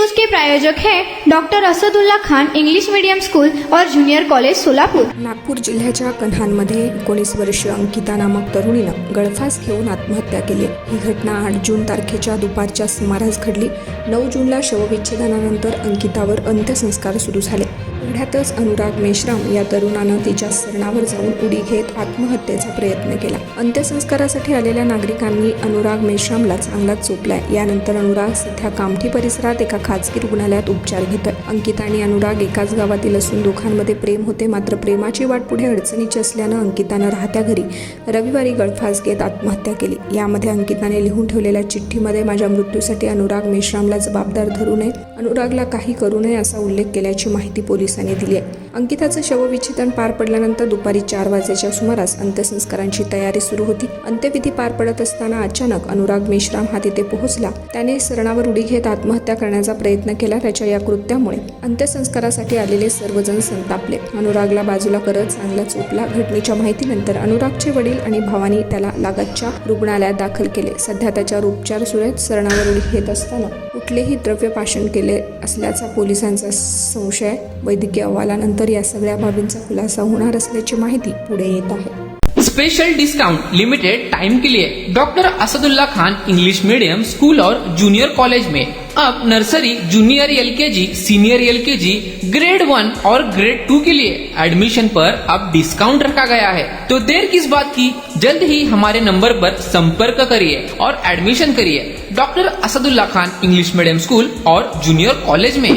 News के प्रायोजक हैं doctor Asadullah Khan English medium school और जूनियर कॉलेज सोलापूर। नागपूर जिल्ह्याच्या कन्हानमध्ये 19 वर्षीय अंकिता नामक तरुणीनं गळफास घेऊन आत्महत्या केली। ही घटना 8 जून तारखेच्या दुपारच्या सुमारास घडली। 9 जूनला शवविच्छेदनानंतर अंकितावर अंत्यसंस्कार सुरू झाले। एवढ्यातच अनुराग मेश्राम या तरुणानं तिच्या सरणावर जाऊन उडी घेत आत्महत्येचा प्रयत्न केला। अंत्यसंस्कारासाठी आलेल्या नागरिकांनी अनुराग मेश्रामला चांगलाच चोपलाय। यानंतर अनुराग सध्या कामठी परिसरात एका खासगी रुग्णालयात उपचार घेतोय। अंकिता आणि अनुराग एकाच गावातील असून दोघांमध्ये प्रेम होते, मात्र प्रेमाची वाट पुढे अडचणीची असल्यानं अंकितानं राहत्या घरी रविवारी गळफास घेत आत्महत्या केली। यामध्ये अंकिताने लिहून ठेवलेल्या चिठ्ठीमध्ये माझ्या मृत्यूसाठी अनुराग मेश्रामला जबाबदार धरू नये, अनुरागला काही करू नये असा उल्लेख केल्याची माहिती पोलिसांनी दिली आहे। अंकिताचं शवविच्छेदन पार पडल्यानंतर दुपारी 4 वाजेच्या सुमारास अंत्यसंस्कारांची तयारी सुरू होती। अंत्यविधी पार पडत असताना अचानक अनुराग मेश्राम हा तिथे पोहोचला। त्याने सरणावर उडी घेत आत्महत्या करण्याचा प्रयत्न केला। त्याच्या या कृत्यामुळे अंत्यसंस्कारासाठी आलेले सर्वजण संतापले। अनुरागला बाजूला करत चांगला चोपला। घटनेच्या माहितीनंतर अनुरागचे वडील आणि भावानी त्याला लागतच्या रुग्णालयात दाखल केले। सध्या त्याच्यावर उपचार सुरू आहेत। सरणावर उडी घेत असताना कुठलेही द्रव्य पाषण केले असल्याचा पोलिसांचा संशय आहे। वैद्यकीय अहवालानंतर या सगळ्या बाबींचा खुलासा होणार असल्याची माहिती पुढे येत आहे। स्पेशल डिस्काउंट लिमिटेड टाइम के लिए doctor Asadullah Khan English medium school और जूनियर कॉलेज में अब nursery, junior LKG, senior LKG, grade 1 और ग्रेड 2 के लिए एडमिशन पर अब डिस्काउंट रखा गया है। तो देर किस बात की, जल्द ही हमारे नंबर पर संपर्क करिए और एडमिशन करिए doctor Asadullah Khan English medium school और जूनियर कॉलेज में।